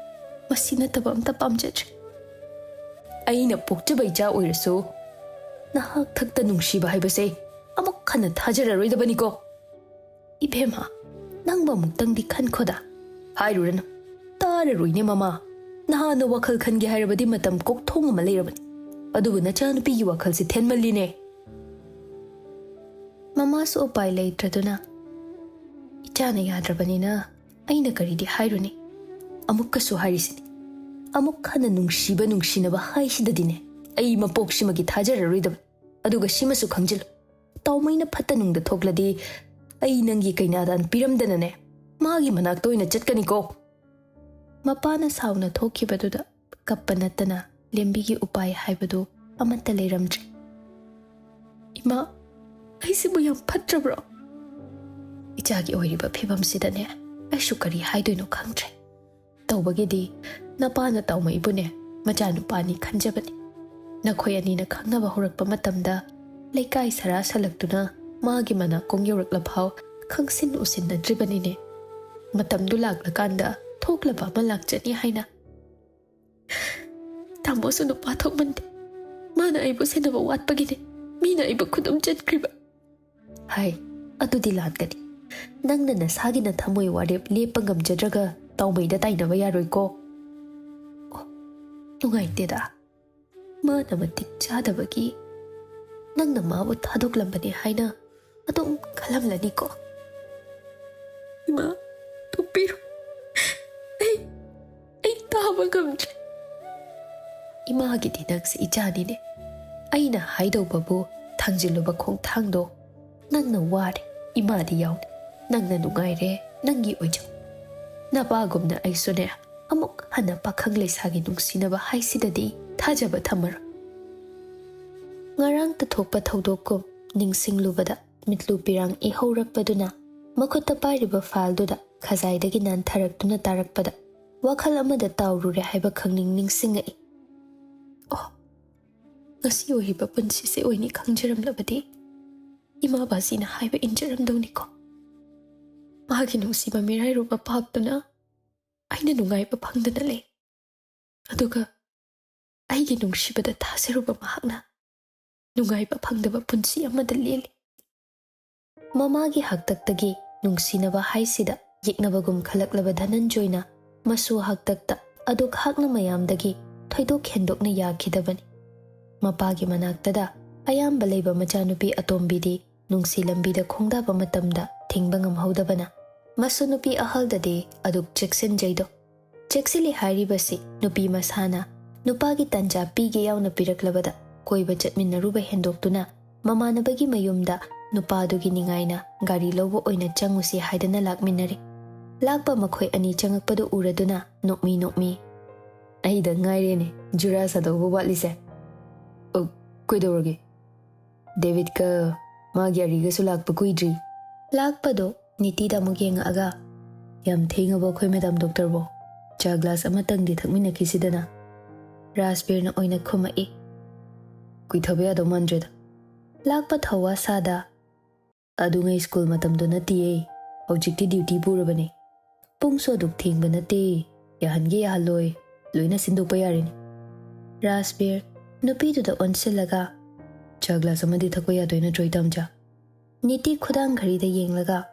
ꯃꯁꯤ ꯅꯠꯇꯕ ꯑꯝꯇ ꯄꯥꯝꯖꯗ꯭ꯔꯦ꯫ ꯑꯩꯅ ꯄꯣꯛꯆꯕ ꯏꯆꯥ ꯑꯣꯏꯔꯁꯨ ꯅꯍꯥꯛ ꯊꯛꯇ ꯅꯨꯡꯁꯤꯕ ꯍꯥꯏꯕꯁꯦ ꯑꯃꯨꯛ ꯍꯟꯅ ꯊꯥꯖꯔꯔꯣꯏꯗꯕꯅꯤꯀꯣ." "ꯏꯕꯦꯝꯃ, ꯅꯪꯕꯨ ꯑꯃꯨꯛꯇꯪꯗꯤ ꯈꯟꯈꯣꯗ." "ꯍꯥꯏꯔꯨꯔꯅꯨ, ꯇꯥꯔꯔꯣꯏꯅꯦ ꯃꯃꯥ꯫ ꯅꯍꯥꯟꯅ ꯋꯥꯈꯜ ꯈꯟꯒꯦ ꯍꯥꯏꯔꯕꯗꯤ ꯃꯇꯝ ꯀꯣꯛꯊꯣꯡ ꯑꯃ ꯂꯩꯔꯕꯅꯤ, ꯑꯗꯨꯕꯨ ꯅꯆꯥꯅꯨꯄꯤꯒꯤ ꯋꯥꯈꯜꯁꯦ ꯊꯦꯟꯃꯜꯂꯤꯅꯦ." ꯃꯃꯥꯁꯨ ꯎꯄꯥꯏ ꯂꯩꯇ꯭ꯔꯗꯨꯅ "ꯏꯆꯥꯅ ꯌꯥꯗ꯭ꯔꯕꯅꯤꯅ ꯑꯩꯅ ꯀꯔꯤꯗꯤ ꯍꯥꯏꯔꯨꯅꯤ? ꯑꯃꯨꯛꯀꯁꯨ ꯍꯥꯏꯔꯤꯁꯤꯅꯤ, ꯑꯃꯨꯛ ꯍꯟꯅ ꯅꯨꯡꯁꯤꯕ ꯅꯨꯡꯁꯤꯅꯕ ꯍꯥꯏꯁꯤꯗꯗꯤꯅꯦ ꯑꯩ ꯃꯄꯣꯛꯁꯤꯃꯒꯤ ꯊꯥꯖꯔꯔꯣꯏꯗꯕ꯫ ꯑꯗꯨꯒ ꯁꯤꯃꯁꯨ ꯈꯪꯖꯤꯜꯂꯨ, ꯇꯥꯎꯃꯩꯅ ꯐꯠꯇ ꯅꯨꯡꯗ ꯊꯣꯛꯂꯗꯤ ꯑꯩ ꯅꯪꯒꯤ ꯀꯩꯅꯥꯗꯥꯟ ꯄꯤꯔꯝꯗꯅꯅꯦ ꯃꯥꯒꯤ ꯃꯅꯥꯛꯇ ꯑꯣꯏꯅ ꯆꯠꯀꯅꯤꯀꯣ." ꯃꯄꯥꯅ ꯁꯥꯎꯅ ꯊꯣꯛꯈꯤꯕꯗꯨꯗ ꯀꯞꯄ ꯅꯠꯇꯅ ꯂꯦꯝꯕꯤꯒꯤ ꯎꯄꯥꯏ ꯍꯥꯏꯕꯗꯨ ꯑꯃꯠꯇ ꯂꯩꯔꯝꯗ꯭ꯔꯦ꯫ "ꯏꯃꯥ, ꯑꯩꯁꯤꯕꯨ ꯌꯥꯝ ꯐꯠꯇ꯭ꯔꯕ꯭ꯔꯣ? ꯏꯆꯥꯒꯤ ꯑꯣꯏꯔꯤꯕ ꯐꯤꯕꯝꯁꯤꯗꯅꯦ ꯑꯩꯁꯨ ꯀꯔꯤ ꯍꯥꯏꯗꯣꯏꯅꯣ ꯈꯪꯗ꯭ꯔꯦ꯫ ꯇꯧꯕꯒꯤꯗꯤ ꯅꯄꯥꯅ ꯇꯥꯎꯃꯩꯕꯨꯅꯦ ꯃꯆꯥꯅꯨꯄꯥꯅꯤ ꯈꯟꯖꯕꯅꯤ꯫ ꯅꯈꯣꯏ ꯑꯅꯤꯅ ꯈꯪꯅꯕ ꯍꯧꯔꯛꯄ ꯃꯇꯝꯗ ꯂꯩꯀꯥꯏ ꯁꯔꯥ ꯁꯜꯂꯛꯇꯨꯅ ꯃꯥꯒꯤ ꯃꯅꯥꯀꯣꯡ ꯌꯧꯔꯛꯂꯐꯥꯎ ꯈꯪꯁꯤꯟ ꯎꯁꯤꯟꯅꯗ꯭ꯔꯤꯕꯅꯤꯅꯦ꯫ ꯃꯇꯝꯗꯨ ꯂꯥꯛꯂꯀꯥꯟꯗ ꯊꯣꯛꯂꯕ ꯑꯃ ꯂꯥꯛꯆꯅꯤ ꯍꯥꯏꯅ꯫ ꯇꯥꯃꯣꯁꯨ ꯅꯨꯄꯥ ꯊꯣꯛꯃꯟꯗꯦ, ꯃꯥꯅ ꯑꯩꯕꯨ ꯁꯦꯟꯅꯕ ꯋꯥꯠꯄꯒꯤꯅꯦ ꯃꯤꯅ ꯑꯩꯕꯨ ꯈꯨꯗꯨꯝ ꯆꯟꯈ꯭ꯔꯤꯕ." "ꯍꯥꯏ, ꯑꯗꯨꯗꯤ ꯂꯥꯟꯒꯅꯤ꯫ ꯅꯪꯅ ꯅꯁꯥꯒꯤꯅ ꯊꯃꯣꯏ ꯋꯥꯔꯦꯞ ꯂꯦꯞꯄ ꯉꯝꯖꯗ꯭ꯔꯒ ꯇꯥꯎꯃꯩꯗ ꯇꯥꯏꯅꯕ ꯌꯥꯔꯣꯏꯀꯣ?" "ꯑꯣ, ꯅꯨꯡꯉꯥꯏꯇꯦꯗ. ꯃꯥꯅ ꯃꯇꯤꯛ ꯆꯥꯗꯕꯒꯤ ꯅꯪꯅ ꯃꯥꯕꯨ ꯊꯥꯗꯣꯛꯂꯝꯕꯅꯤ ꯍꯥꯏꯅ ꯑꯗꯨꯝ ꯈꯜꯂꯝꯂꯅꯤꯀꯣ?" "ꯏꯃꯥ, ꯇꯣꯛꯄꯤꯔꯣ. ꯑꯩ ꯇꯥꯕ ꯉꯝꯗ꯭ꯔꯦ." "ꯏꯃꯥꯒꯤꯗꯤ ꯅꯪꯁꯦ ꯏꯆꯥꯅꯤꯅꯦ. ꯑꯩꯅ ꯍꯥꯏꯗꯧꯕꯕꯨ ꯊꯥꯡꯖꯤꯜꯂꯨꯕ ꯈꯣꯡꯊꯥꯡꯗꯣ ꯅꯪꯅ ꯋꯥꯔꯦ, ꯏꯃꯥꯗꯤ ꯌꯥꯎꯅꯤ. ꯅꯪꯅ ꯅꯨꯡꯉꯥꯏꯔꯦ, ꯅꯪꯒꯤ ꯑꯣꯏꯖꯧ. ꯅꯄꯥꯒꯨꯝꯅ ꯑꯩꯁꯨꯅꯦ ꯑꯃꯨꯛ ꯍꯟꯅ ꯄꯥꯈꯪ ꯂꯩꯁꯥꯒꯤ ꯅꯨꯡꯁꯤꯅꯕ ꯍꯥꯏꯁꯤꯗꯗꯤ ꯊꯥꯖꯕ ꯊꯝꯃꯔꯣꯏ." ꯉꯔꯥꯡꯇ ꯊꯣꯛꯄ ꯊꯧꯗꯣꯛꯀꯨꯝ ꯅꯤꯡꯁꯤꯡꯂꯨꯕꯗ ꯃꯤꯠꯂꯨ ꯄꯤꯔꯥꯡ ꯏꯍꯧꯔꯛꯄꯗꯨꯅ ꯃꯈꯨꯠꯇ ꯄꯥꯏꯔꯤꯕ ꯐꯥꯏꯜꯗꯨꯗ ꯈꯖꯥꯏꯗꯒꯤ ꯅꯥꯟꯊꯔꯛꯇꯨꯅ ꯇꯥꯔꯛꯄꯗ ꯋꯥꯈꯜ ꯑꯃꯗ ꯇꯥꯎꯔꯨꯔꯦ ꯍꯥꯏꯕ ꯈꯪꯅꯤꯡ ꯅꯤꯡꯁꯤꯡꯉꯛꯏ꯫ "ꯑꯣ, ꯉꯁꯤ ꯑꯣꯏꯔꯤꯕ ꯄꯨꯟꯁꯤꯁꯦ ꯑꯣꯏꯅꯤ ꯈꯪꯖꯔꯝꯂꯕꯗꯤ ꯏꯃꯥ ꯕꯥꯖꯤꯅ ꯍꯥꯏꯕ ꯏꯟꯖꯔꯝꯗꯧꯅꯤꯀꯣ꯫ ꯃꯥꯒꯤ ꯅꯨꯡꯁꯤꯕ ꯃꯤꯔꯥꯏꯔꯨꯕ ꯄꯥꯞꯇꯨꯅ ꯑꯩꯅ ꯅꯨꯡꯉꯥꯏꯕ ꯐꯪꯗꯅ ꯂꯩ, ꯑꯗꯨꯒ ꯑꯩꯒꯤ ꯅꯨꯡꯁꯤꯕꯗ ꯊꯥꯖꯔꯨꯕ ꯃꯍꯥꯛꯅ ꯅꯨꯡꯉꯥꯏꯕ ꯐꯪꯗꯕ ꯄꯨꯟꯁꯤ ꯑꯃꯗ ꯂꯦꯜꯂꯤ." ꯃꯃꯥꯒꯤ ꯍꯥꯛꯇꯛꯇꯒꯤ ꯅꯨꯡꯁꯤꯅꯕ ꯍꯥꯏꯁꯤꯗ ꯌꯦꯛꯅꯕꯒꯨꯝ ꯈꯜꯂꯛꯂꯕ ꯙꯅꯟꯖꯣꯏꯅ masu haktakta aduk hakna mayamdagi thoidok khendokna yakhidabani. Mapagi manaktada ayamba leiba machanupi atombidi nungsi lambida khongdaba matamda thingba ngamhaudabana. Masu nupi ahaldade aduk cheksin jaido. Cheksili hairibasi nupi masana nupagi tanja pige yauna piraklabada koiba chatminaruba hendoktuna mamanabagi mayumda nupadugi ningaina gari lobo oina changusi haidana lakminari. Lakpa makhoi ani changakpadu uraduna nokmi. Aida ngairene jura sadobo watlise. Kuidorge. David ka magi ariga su lakpa kuidri. Lakpado nitida mugenga aga. Yam thengabo khoi madam doctor bo. Cha glass amatang di thakmina kisidana. Raspberry na oina khumai. Kuithabe ado mandreda. Lakpa thawa sada. Adungai school matamdo na tiye. Objecti duty purabane. Pungso duk thingba na te. Yahange yahaloi. Loina sindukpa yarin. Raspberry nupi da onsilaga. Cha glass amadi thakwa yadoina troi tamja. Niti khudang ghari da yenglaga.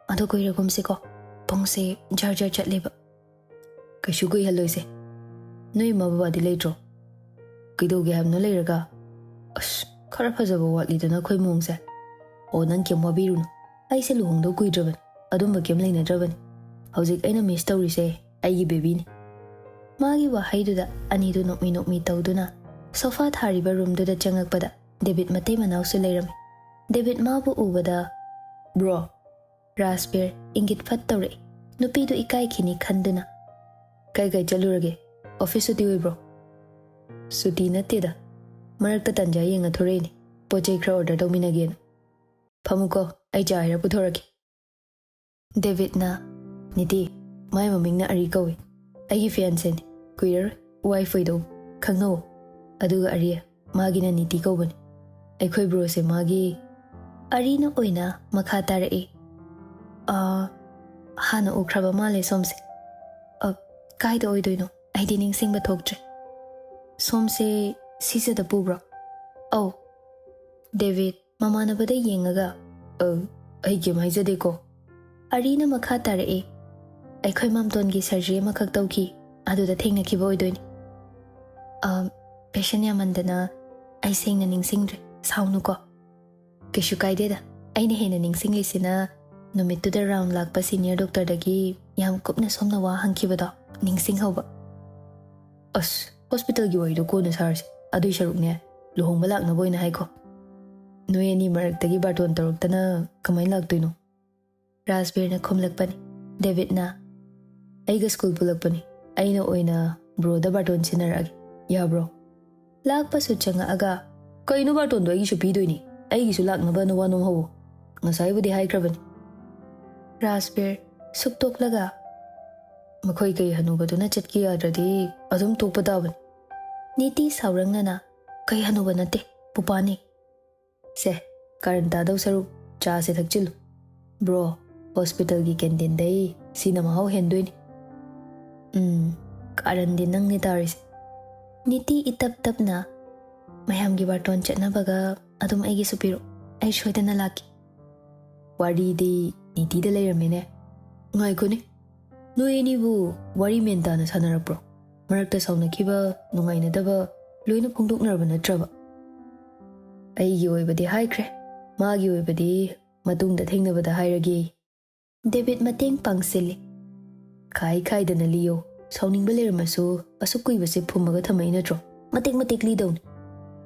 Ado koi ragum se ko. Pungse jar chatleba. Kashu koi haloi se. Noi mababa di leitro. Kidoge hamno leiraga. Khara phajaba watlidana khoi mungse. O nang kem wabirun. Ai se luhongdo kuidraban. Adumba kem leinadraban. Haujik aina miss tawrise aigi baby ni. Magi wahaiduda anidu nokmi tawduna sofa thariba roomduda changakpada David matei manausu leirami. David mabu ubada bro Raspberry ingit fat tawre nupidu ikai khini khanduna kai chalurage office suti bro suti nateda marakta tanja yenga thoreni pochei khra order tawminagena phamuko ai jaira puthoraki. David na niti mai maming na ari kawi aigi fiancé ni kuirar wifi do khangno aduga ari magina niti kawbani aikhoi bro se magi ari na oina makha tarai hana ukraba male somse kai do oidoino aidi ningsingba thoktre somse sise da pubra oh David mamanabada yengaga ai gem haijade ko ari na makha tarai aikhoi mamtongi surgery makak tawki aduda thengna khiba oidoini patient yamandana ai sengna ningsingre saunu ko keshu kaideda aina hena ningsinglisina numittuda round lakpa senior doctor dagi yam kupna somna wa hangkibada ningsing hoba hospital gi waido ko na sarse adui sharukne luhongba lakna boina haiko noi ani marak baton toroktana kamai laktoino. Raspberry na khumlakpani. David na aiga school pulakpani. Aina oina bro da baton sinaragi. Ya bro. Lakpa su changa aga. Kaino baton do aigi su pidoini. Aigi su laknaba no wanom hawo. Ngasai budi haikrabani. Raspberry suktok laga. Makhoi kai hanubado na chatki adradi adum tokpa dabani. Niti saurangna na kai hanuba nate pupani. Se karanta daw saru cha se thakchilu. Bro hospital gi canteen dai sina mahau hendoini. Karan din nang ni taris. Niti itap na mayam gi baton chatna baga adum aigi supiro ai shoidana laki. Wari di niti da leiramene. Ngai kuni. Noi ni bu wari menta na sanarak bro. Marakta sauna kiba nungai na daba loina phungdok narba natraba. Aigi oibadi haikre. Magi oibadi matungda thengnabada hairagi. David mateng pangsili. Kai dana liyo. Sauningba leiramasu asuk kuibase phumaga thamai natro. Matek lidon.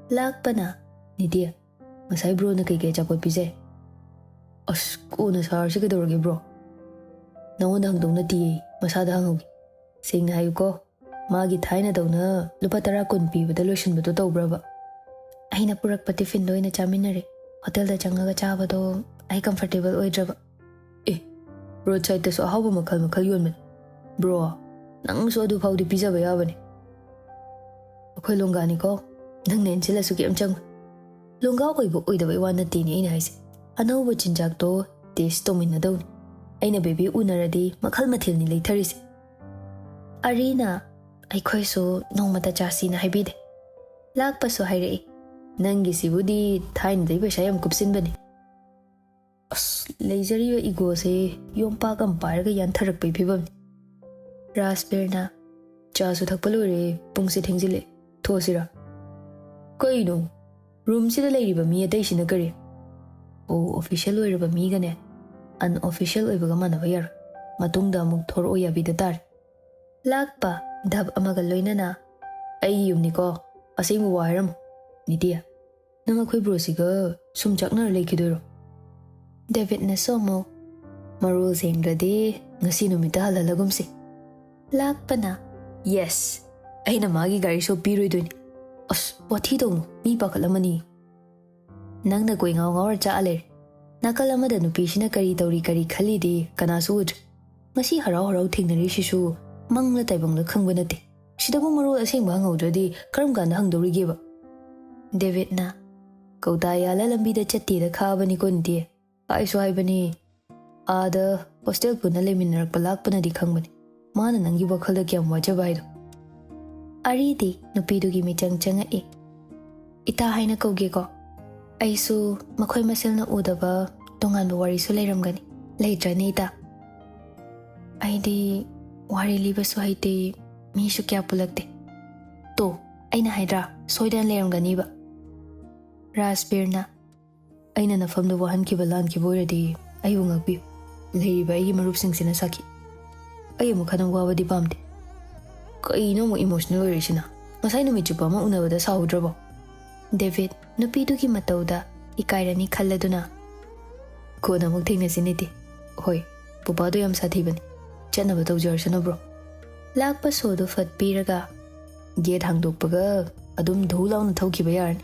Lakpa na nidia. Masai bro na kai chapot pise. Ko na sarsi kadorage bro. Nawanda hangdong na tiye. Masada hangogi. Singna hayu ko. Magi thaina dawna lupa 10 kun pibada loishinbado tawbraba. Aina purak pati findo ina chaminare. Hotel da changaga chabado ai comfortable oidraba. Roadside taso ahawba makhal yonman. Bro, nang so adu phawdi pizza ba yabani. Akhoi longani ko. Nang nen chila su kem chang. Longa oibo oidaba iwana tini ina haise. Anawba chinjak to taste to minna dawni. Aina baby unaradi makhal mathil ni leitharise. Arina aikhoi so nongmata chasi na haibide. Lakpa so hairei. Nangi sibudi thain dai pesa yam kupsinbani. Leizari ego se yompa kam parga yantharak pai phibam. ꯔꯥꯖꯕꯤꯔꯅ ꯆꯥꯁꯨ ꯊꯛꯄ ꯂꯣꯏꯔꯦ, ꯄꯨꯡꯁꯦ ꯊꯦꯡꯖꯤꯜꯂꯦ, ꯊꯣꯛꯑꯁꯤꯔꯥ? ꯀꯩꯅꯣ ꯔꯨꯝꯁꯤꯗ ꯂꯩꯔꯤꯕ ꯃꯤ ꯑꯇꯩꯁꯤꯅ ꯀꯔꯤ? ꯑꯣ, official ꯑꯣꯏꯔꯕ ꯃꯤꯒꯅꯦ ꯑꯟꯑꯣꯐꯤꯁꯤꯌꯦꯜ ꯑꯣꯏꯕꯒ ꯃꯥꯟꯅꯕ ꯌꯥꯔꯣꯏ, ꯃꯇꯨꯡꯗ ꯑꯃꯨꯛ ꯊꯣꯔꯛꯑꯣ ꯌꯥꯕꯤꯗ ꯇꯥꯔꯦ꯫ ꯂꯥꯛꯄ ꯙꯞ ꯑꯃꯒ ꯂꯣꯏꯅꯅ ꯑꯩꯒꯤ ꯌꯨꯝꯅꯤꯀꯣ, ꯑꯁꯦꯡꯕ ꯋꯥ ꯍꯥꯏꯔꯝꯃꯨ꯫ ꯅꯤꯇꯤ, ꯅꯪ ꯑꯩꯈꯣꯏ ꯕ꯭ꯔꯣꯁꯤꯒ ꯁꯨꯝ ꯆꯥꯛꯅꯔ ꯂꯩꯈꯤꯗꯣꯏꯔꯣ? ꯗꯦꯕꯤꯗꯅꯁꯨ ꯑꯃꯨꯛ ꯃꯔꯣꯜ ꯁꯦꯡꯗ꯭ꯔꯗꯤ ꯉꯁꯤ ꯅꯨꯃꯤꯠꯇ ꯍꯜꯍꯜꯂꯒꯨꯝꯁꯤ꯫ ꯂꯥꯛꯄꯅ ꯌꯦꯁ, ꯑꯩꯅ ꯃꯥꯒꯤ ꯒꯥꯔꯤ ꯁꯣ ꯄꯤꯔꯣꯏꯗꯣꯏꯅꯤ꯫ ꯑꯁ ꯋꯥꯊꯤ ꯇꯧꯅꯨ, ꯃꯤ ꯄꯥꯈꯠꯂꯝꯃꯅꯤ꯫ ꯅꯪꯅ ꯀꯣꯏ ꯉꯥꯎ ꯉꯥꯎꯔ ꯆꯥꯛꯑ ꯂꯩꯔꯦ, ꯅꯥꯀꯜ ꯑꯃꯗ ꯅꯨꯄꯤꯁꯤꯅ ꯀꯔꯤ ꯇꯧꯔꯤ ꯀꯔꯤ ꯈꯜꯂꯤꯗꯤ ꯀꯅꯥꯁꯨ ꯎꯗ꯭ꯔꯦ꯫ ꯉꯁꯤ ꯍꯔꯥꯎ ꯍꯔꯥꯎ ꯊꯦꯡꯅꯔꯤꯁꯤꯁꯨ ꯃꯪꯂ ꯇꯥꯏꯕꯪꯂ ꯈꯪꯕ ꯅꯠꯇꯦ, ꯁꯤꯗꯕꯨ ꯃꯔꯣꯜ ꯑꯁꯦꯡꯕ ꯍꯪꯍꯧꯗ꯭ꯔꯗꯤ ꯀꯔꯝ ꯀꯥꯟꯗ ꯍꯪꯗꯧꯔꯤꯒꯦꯕ? ꯗꯦꯕꯤꯗꯅ ꯀꯧꯇꯥ ꯌꯥꯜꯂ ꯂꯝꯕꯤꯗ ꯆꯠꯇꯦꯗ ꯈꯥꯕꯅꯤꯀꯣ ꯅꯤꯇꯤ, ꯍꯥꯏꯁꯨ ꯍꯥꯏꯕꯅꯤ, ꯑꯥꯗ ꯍꯣꯁꯇꯦꯜ ꯄꯨꯟꯅ ꯂꯩꯃꯤꯟꯅꯔꯛꯄ ꯂꯥꯛꯄꯅꯗꯤ ꯈꯪꯕꯅꯤ ꯃꯥꯅ ꯅꯪꯒꯤ ꯋꯥꯈꯜꯗ ꯀꯌꯥꯝ ꯋꯥꯖꯕ ꯍꯥꯏꯗꯣ꯫ ꯑꯔꯤꯗꯤ ꯅꯨꯄꯤꯗꯨꯒꯤ ꯃꯤꯆꯪ ꯆꯪꯉꯛꯏ꯫ ꯏꯇꯥ ꯍꯥꯏꯅ ꯀꯧꯒꯦꯀꯣ? ꯑꯩꯁꯨ ꯃꯈꯣꯏ ꯃꯁꯦꯜꯅ ꯎꯗꯕ ꯇꯣꯉꯥꯟꯕ ꯋꯥꯔꯤꯁꯨ ꯂꯩꯔꯝꯒꯅꯤ, ꯂꯩꯇ꯭ꯔꯅꯤ ꯏꯇꯥ? ꯑꯩꯗꯤ ꯋꯥꯔꯤ ꯂꯤꯕꯁꯨ ꯍꯩꯇꯦ, ꯃꯤꯁꯨ ꯀꯌꯥ ꯄꯨꯜꯂꯛꯇꯦ꯫ ꯇꯣ ꯑꯩꯅ ꯍꯥꯏꯗ꯭ꯔꯥ, ꯁꯣꯏꯗꯅ ꯂꯩꯔꯝꯒꯅꯤꯕ꯫ ꯔꯥꯖꯕꯤꯔꯅ ꯑꯩꯅ ꯅꯐꯝꯗ ꯋꯥꯍꯟꯈꯤꯕ ꯂꯥꯟꯈꯤꯕ ꯑꯣꯏꯔꯗꯤ ꯑꯩꯕꯨ ꯉꯥꯛꯄꯤꯌꯨ, ꯂꯩꯔꯤꯕ ꯑꯩꯒꯤ ꯃꯔꯨꯞꯁꯤꯡꯁꯤꯅ ꯁꯥꯈꯤ꯫ ꯑꯩ ꯑꯃꯨꯛ ꯍꯟꯅ ꯋꯥꯕꯗꯤ ꯄꯥꯝꯗꯦ꯫ ꯀꯩꯅꯣ ꯑꯃꯨꯛ ꯏꯃꯣꯁꯅꯦꯜ ꯑꯣꯏꯔꯤꯁꯤꯅ? ꯉꯁꯥꯏ ꯅꯨꯃꯤꯠ ꯆꯨꯞꯄ ꯑꯃ ꯎꯅꯕꯗ ꯁꯥꯎꯗ꯭ꯔꯕꯣ? ꯗꯦꯕꯤꯗ ꯅꯨꯄꯤꯗꯨꯒꯤ ꯃꯇꯧꯗ ꯏꯀꯥꯏꯔꯅꯤ ꯈꯜꯂꯗꯨꯅ ꯀꯣꯟꯅ ꯑꯃꯨꯛ ꯊꯦꯡꯅꯁꯤ ꯅꯤꯇꯤ꯫ ꯍꯣꯏ, ꯄꯨꯄꯥꯗꯣ ꯌꯥꯝ ꯁꯥꯊꯤꯕꯅꯤ, ꯆꯠꯅꯕ ꯇꯧꯖꯔꯁꯅꯨ ꯕ꯭ꯔꯣ꯫ ꯂꯥꯛꯄ ꯁꯣꯗꯨ ꯐꯠ ꯄꯤꯔꯒ ꯒꯦꯠ ꯍꯥꯡꯗꯣꯛꯄꯒ ꯑꯗꯨꯝ ꯙꯨ ꯂꯥꯎꯅ ꯊꯧꯈꯤꯕ ꯌꯥꯔꯅꯤ,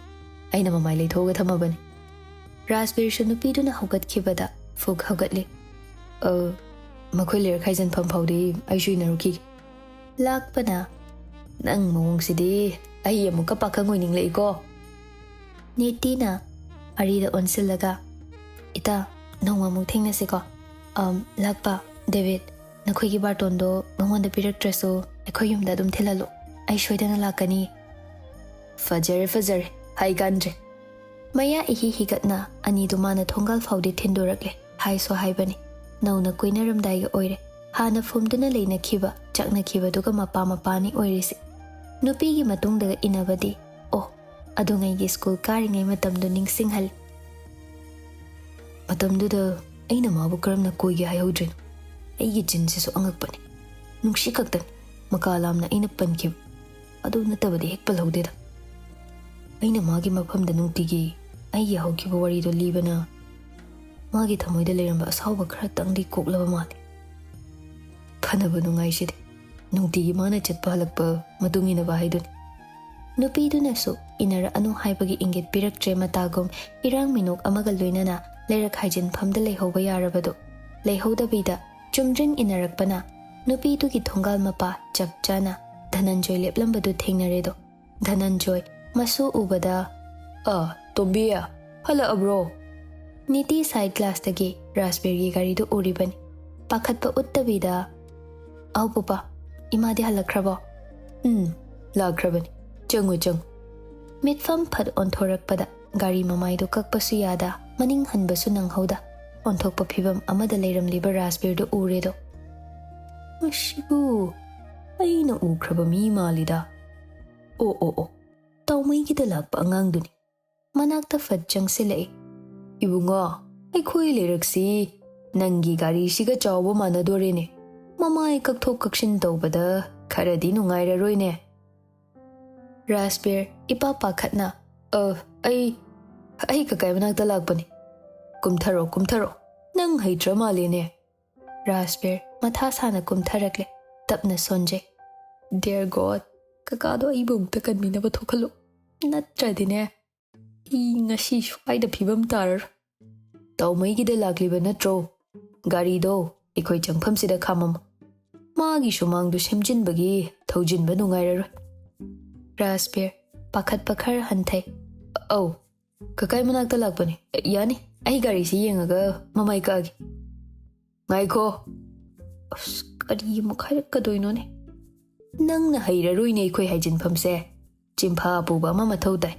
ꯑꯩꯅ ꯃꯃꯥꯏ ꯂꯩꯊꯣꯛꯑꯒ ꯊꯝꯃꯕꯅꯤ꯫ ꯔꯥꯖꯕꯤꯔꯁꯨ ꯅꯨꯄꯤꯗꯨꯅ ꯍꯧꯒꯠꯈꯤꯕꯗ ꯐꯨꯛ ꯍꯧꯒꯠꯂꯤ꯫ ꯃꯈꯣꯏ ꯂꯩꯔꯛ ꯈꯥꯏꯖꯟꯐꯝ ꯐꯥꯎꯗꯤ ꯑꯩꯁꯨ ꯏꯟꯅꯔꯨꯈꯤꯒꯦ꯫ ꯂꯥꯛꯄꯅ ꯅꯪ ꯃꯑꯣꯡꯁꯤꯗꯤ ꯑꯩ ꯑꯃꯨꯛꯀ ꯄꯥꯈꯪ ꯑꯣꯏꯅꯤꯡꯂꯛꯏꯀꯣ꯫ ꯅꯤꯇꯤꯅ ꯑꯔꯤꯗ ꯑꯣꯟꯁꯤꯜꯂꯒ ꯏꯇꯥ ꯅꯣꯡꯃꯃꯨꯛ ꯊꯦꯡꯅꯁꯤꯀꯣ꯫ ꯂꯥꯛꯄ, ꯗꯦꯕꯤꯗ, ꯅꯈꯣꯏꯒꯤ ꯕꯥꯔꯇꯣꯟꯗꯣ ꯃꯉꯣꯟꯗ ꯄꯤꯔꯛꯇ꯭ꯔꯁꯨ ꯑꯩꯈꯣꯏ ꯌꯨꯝꯗ ꯑꯗꯨꯝ ꯊꯤꯜꯍꯜꯂꯨ, ꯑꯩ ꯁꯣꯏꯗꯅ ꯂꯥꯛꯀꯅꯤ꯫ ꯐꯖꯔꯦ ꯐꯖꯔꯦ, ꯍꯥꯏꯀꯥꯟꯗ꯭ꯔꯦ꯫ ꯃꯌꯥ ꯏꯍꯤ ꯍꯤꯒꯠꯅ ꯑꯅꯤꯗꯨ ꯃꯥꯅ ꯊꯣꯡꯒꯥꯜ ꯐꯥꯎꯗꯤ ꯊꯤꯟꯗꯣꯔꯛꯂꯦ, ꯍꯥꯏꯁꯨ ꯍꯥꯏꯕꯅꯤ ꯅꯧꯅ ꯀꯣꯏꯅꯔꯝꯗꯥꯏꯒ ꯑꯣꯏꯔꯦ, ꯍꯥꯟꯅ ꯐꯨꯝꯗꯨꯅ ꯂꯩꯅꯈꯤꯕ ꯆꯥꯛꯅꯈꯤꯕꯗꯨꯒ ꯃꯄꯥ ꯃꯄꯥꯅꯤ ꯑꯣꯏꯔꯤꯁꯤ꯫ ꯅꯨꯄꯤꯒꯤ ꯃꯇꯨꯡꯗꯒ ꯏꯟꯅꯕꯗꯤ ꯑꯣ ꯑꯗꯨꯉꯩꯒꯤ ꯁ꯭ꯀꯨꯜ ꯀꯥꯔꯤꯉꯩ ꯃꯇꯝꯗꯨ ꯅꯤꯡꯁꯤꯡꯍꯜꯂꯤ꯫ ꯃꯇꯝꯗꯨꯗ ꯑꯩꯅ ꯃꯥꯕꯨ ꯀꯔꯝꯅ ꯀꯣꯏꯒꯦ ꯍꯥꯏꯍꯧꯗ꯭ꯔꯤꯅꯣ? ꯑꯩꯒꯤ ꯆꯤꯟꯁꯤꯁꯨ ꯑꯉꯛꯄꯅꯤ, ꯅꯨꯡꯁꯤ ꯈꯛꯇꯅꯤ ꯃꯀꯥ ꯂꯥꯝꯅ ꯑꯩꯅ ꯄꯟꯈꯤꯕ, ꯑꯗꯨ ꯅꯠꯇꯕꯗꯤ ꯍꯦꯛ ꯄꯜꯍꯧꯗꯦꯗ꯫ ꯑꯩꯅ ꯃꯥꯒꯤ ꯃꯐꯝꯗ ꯅꯨꯡꯇꯤꯒꯤ ꯑꯩꯒꯤ ꯍꯧꯈꯤꯕ ꯋꯥꯔꯤꯗꯣ ꯂꯤꯕꯅ ꯃꯥꯒꯤ ꯊꯃꯣꯏꯗ ꯂꯩꯔꯝꯕ ꯑꯁꯥꯎꯕ ꯈꯔꯇꯪꯗꯤ ꯀꯣꯛꯂꯕ ꯃꯥꯜꯂꯤ꯫ ꯐꯅꯕ ꯅꯨꯡꯉꯥꯏꯁꯤꯗꯤ ꯅꯨꯡꯇꯤꯒꯤ ꯃꯥꯅ ꯆꯠꯄ ꯍꯜꯂꯛꯄ ꯃꯇꯨꯡ ꯏꯟꯅꯕ ꯍꯥꯏꯗꯨꯅꯤ꯫ ꯅꯨꯄꯤꯗꯨꯅꯁꯨ ꯏꯟꯅꯔꯛꯑꯅꯨ ꯍꯥꯏꯕꯒꯤ ꯏꯪꯒꯤꯠ ꯄꯤꯔꯛꯇ꯭ꯔꯦ ꯃꯇꯥꯒꯨꯝ ꯏꯔꯥꯡ ꯃꯤꯅꯣꯛ ꯑꯃꯒ ꯂꯣꯏꯅꯅ ꯂꯩꯔꯛ ꯍꯥꯏꯖꯤꯟꯐꯝꯗ ꯂꯩꯍꯧꯕ ꯌꯥꯔꯕꯗꯣ ꯂꯩꯍꯧꯗꯕꯤꯗ ꯆꯨꯝꯗ꯭ꯔꯤꯡ ꯏꯟꯅꯔꯛꯄꯅ ꯅꯨꯄꯤꯗꯨꯒꯤ ꯊꯣꯡꯒꯥꯜ ꯃꯄꯥ ꯆꯞ ꯆꯥꯅ ꯙꯅꯟꯖꯣꯏ ꯂꯦꯞꯂꯝꯕꯗꯨ ꯊꯦꯡꯅꯔꯦꯗꯣ꯫ ꯙꯅꯟꯖꯣꯏ ꯃꯁꯨ ꯎꯕꯗ ꯇꯣꯝꯕꯤ ꯍꯜꯂꯛꯑꯕ꯭ꯔꯣ? ꯅꯤꯇꯤ ꯁꯥꯏꯠ ꯒ꯭ꯂꯥꯁꯇꯒꯤ ꯔꯥꯖꯕꯤꯔꯒꯤ ꯒꯥꯔꯤꯗꯨ ꯎꯔꯤꯕꯅꯤ꯫ ꯄꯥꯈꯠꯄ ꯎꯠꯇꯕꯤꯗ ꯑꯧ ꯄꯨꯄꯥ, ꯏꯃꯥꯗꯤ ꯍꯜꯂꯛꯈ꯭ꯔꯕꯣ? ꯂꯥꯛꯈ꯭ꯔꯕꯅꯤ, ꯆꯪꯉꯨ ꯆꯪꯉꯨ꯫ ꯃꯤꯠꯐꯝ ꯐꯠ ꯑꯣꯟꯊꯣꯔꯛꯄꯗ ꯒꯥꯔꯤ ꯃꯃꯥꯏꯗꯨ ꯀꯛꯄꯁꯨ ꯌꯥꯗ, ꯃꯅꯤꯡ ꯍꯟꯕꯁꯨ ꯅꯪꯍꯧꯗ ꯑꯣꯟꯊꯣꯛꯄ ꯐꯤꯕꯝ ꯑꯃꯗ ꯂꯩꯔꯝꯂꯤꯕ ꯔꯥꯖꯕꯤꯔꯗꯨ ꯎꯔꯦꯗꯣ꯫ ꯃꯁꯤꯕꯨ ꯑꯩꯅ ꯎꯈ꯭ꯔꯕ ꯃꯤ ꯃꯥꯜꯂꯤꯗ꯫ ꯑꯣ, ꯇꯥꯎꯃꯩꯒꯤꯗ ꯂꯥꯛꯄ ꯑꯉꯥꯡꯗꯨꯅꯤ꯫ ꯃꯅꯥꯛꯇ ꯐꯠ ꯆꯪꯁꯤꯜꯂꯛꯏ꯫ ꯏꯕꯨꯡꯉꯣ, ꯑꯩꯈꯣꯏ ꯂꯩꯔꯛꯁꯤ ꯅꯪꯒꯤ ꯒꯥꯔꯤꯁꯤꯒ ꯆꯥꯎꯕ ꯃꯥꯟꯅꯗꯣꯔꯦꯅꯦ, ꯃꯃꯥꯏ ꯀꯛꯊꯣꯛ ꯀꯛꯁꯤꯟ ꯇꯧꯕꯗ ꯈꯔꯗꯤ ꯅꯨꯡꯉꯥꯏꯔꯔꯣꯏꯅꯦ꯫ ꯔꯥꯖꯕꯤꯔ ꯏꯄꯥ ꯄꯥꯈꯠꯅ ꯑꯩ ꯀꯀꯥꯏ ꯃꯅꯥꯛꯇ ꯂꯥꯛꯄꯅꯤ, ꯀꯨꯝꯊꯔꯣ, ꯅꯪ ꯍꯩꯇ꯭ꯔ ꯃꯥꯜꯂꯦꯅꯦ꯫ ꯔꯥꯖꯕꯤꯔ ꯃꯊꯥ ꯁꯥꯅ ꯀꯨꯝꯊꯔꯛꯂꯦ, ꯇꯞꯅ ꯁꯣꯟꯖꯩ꯫ ꯗꯤꯌꯔ ꯒꯣꯗ, ꯀꯀꯥꯗꯣ ꯑꯩꯕꯨ ꯑꯃꯨꯛꯇ ꯀꯟꯕꯤꯅꯕ ꯊꯣꯛꯍꯜꯂꯨ, ꯅꯠꯇ꯭ꯔꯗꯤꯅꯦ ꯑꯩ ꯉꯁꯤ ꯁ꯭ꯋꯥꯏꯗ ꯐꯤꯕꯝ ꯇꯥꯔꯔꯣꯏ꯫ ꯇꯥꯎꯃꯩꯒꯤꯗ ꯂꯥꯛꯂꯤꯕ ꯅꯠꯇ꯭ꯔꯣ? ꯒꯥꯔꯤꯗꯣ ꯑꯩꯈꯣꯏ ꯆꯪꯐꯝꯁꯤꯗ ꯈꯥꯝꯃꯝꯃꯨ, ꯃꯥꯒꯤ ꯁꯨꯃꯥꯡꯗꯨ ꯁꯦꯝꯖꯤꯟꯕꯒꯤ ꯊꯧꯖꯤꯟꯕ ꯅꯨꯡꯉꯥꯏꯔꯔꯣꯏ꯫ ꯔꯥꯖꯕꯤꯔ ꯄꯥꯈꯠꯄ ꯈꯔ ꯍꯟꯊꯩ꯫ ꯑꯧ, ꯀꯀꯥꯏ ꯃꯅꯥꯛꯇ ꯂꯥꯛꯄꯅꯤ, ꯌꯥꯅꯤ, ꯑꯩ ꯒꯥꯔꯤꯁꯤ ꯌꯦꯡꯉꯒ ꯃꯃꯥꯏ ꯀꯛꯑꯒꯦ꯫ ꯉꯥꯏꯈꯣ, ꯑꯁ ꯀꯔꯤ ꯑꯃꯨꯛ ꯍꯥꯏꯔꯛꯀꯗꯣꯏꯅꯣꯅꯦ? ꯅꯪꯅ ꯍꯩꯔꯔꯣꯏꯅꯦ ꯑꯩꯈꯣꯏ ꯍꯥꯏꯖꯤꯟꯐꯝꯁꯦ, ꯆꯤꯟꯐꯥ ꯄꯨꯕ ꯑꯃ ꯃꯊꯧ ꯇꯥꯏ꯫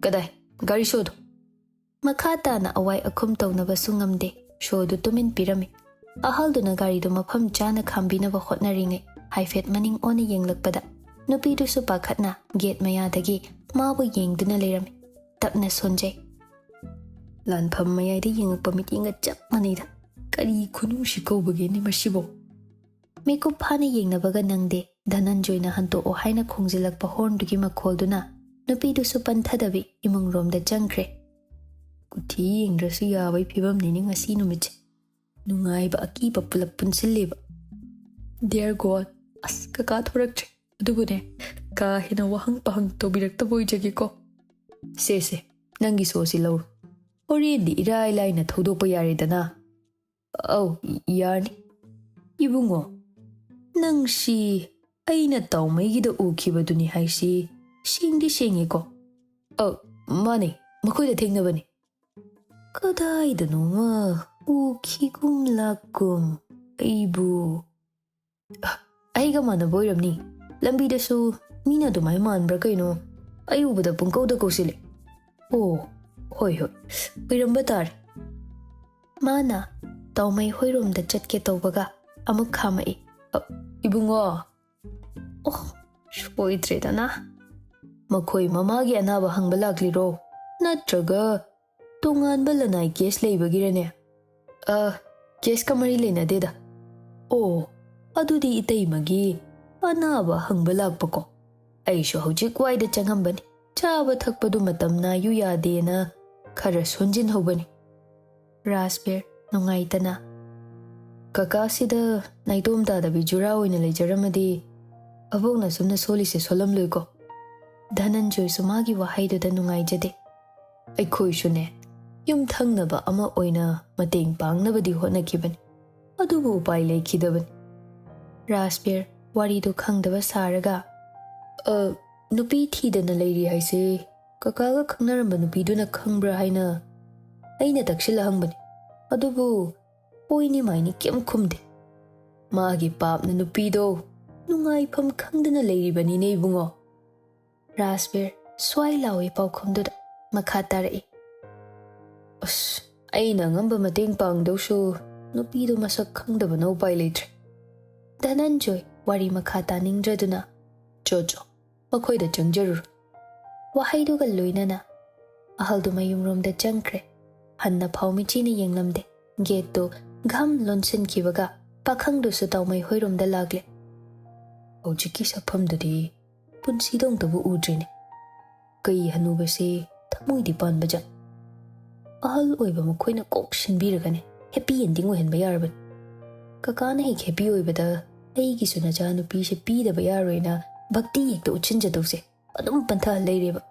ꯀꯗꯥꯏ ꯒꯥꯔꯤ ꯁꯣꯗꯣ? ꯃꯈꯥ ꯇꯥꯅ ꯑꯋꯥꯏ ꯑꯈꯨꯝ ꯇꯧꯅꯕꯁꯨ ꯉꯝꯗꯦ, ꯁꯣꯗꯨ ꯇꯨꯃꯤꯟ ꯄꯤꯔꯝꯃꯤ꯫ ꯑꯍꯜꯗꯨꯅ ꯒꯥꯔꯤꯗꯨ ꯃꯐꯝ ꯆꯥꯅ ꯈꯥꯝꯕꯤꯅꯕ ꯍꯣꯠꯅꯔꯤꯉꯩ haifet maning ona yenglakpada nupidusu pakhatna gate mayadagi mabu yengduna lerami tapna sonjay lanpham mayai de yengakpa mitinga chap manida kari khunungshikol bageni masibo mekup phana yengnabaga nangde Dhananjoy na hanto o haina khongjilakpa horndugi makholduna nupidusu panthadabi imungromda changkre kuthi yengrasu yabai phibam nini ngasi numit nungaiba akiba pulap punsileba dear god as kaka thorakche adubune ka hina wahang pahang tobirakta boijagi ko se nangi sosi law horendi irai laina thodokpa yaredana au yarni ibungo nangsi aina tawmaigida ukibaduni haisi singdi singiko mane makoida thengnabani kadaidano ma ukigum lakum aibu aiga mana boiramni lambida su mina dumai manbra kaino ayubada pungkauda kosile hoi oiramba tar mana tawmai hoiromda chatke tawbaga amuk khamai ibungo soidredana makhoi mamagi anaba hangba lakliro natraga tonganba lanai case leibagirane case kamari lena deda adudi itaimagi anaba hangba lakpako aisho hojik waida changambani chaba thakpadu matamna yu yadena khara sonjin hobani rasper nungaitana kaka sida naidom da bijura oina lejaramadi abona sumna solise solam loiko Dhananjoy sumagi wahaido da nungaijade aikhoi shune yum thangnaba ama oina mateng pangnabadi honakibani adubu upai lekhidabani rasper warido khangdaba saraga nupi thidana leiri haise kakaga khangnaramba nupiduna khangbra haina aina takshila hangbani adubu oini maini kem khumde magi papna nupido nungaifam khangdana leiribani ne ibungo rasper swai lawi paukhumduda makha tarai aina ngamba mateng pangdausu nupido masak khangdaba no pai leitre Dhananjoy wari makha taningdraduna jojo makhoida changjarur wahaiduga loinana ahaldu mayumromda changkre hanna phaumichina yenglamde gate to gham lonsin kibaga pakhangdusu tawmai hoiromda lagle hojiki saphamdudi punsi dongtabu udrine kai hanubase thamoidi panbaja ahal oiba makhoina kok sinbiragane happy ending ohenba yarban kakana hek happy oibada aigi suna ja nupi se pi da bayaroina bhakti ekta uchinja dose adum pantha leireba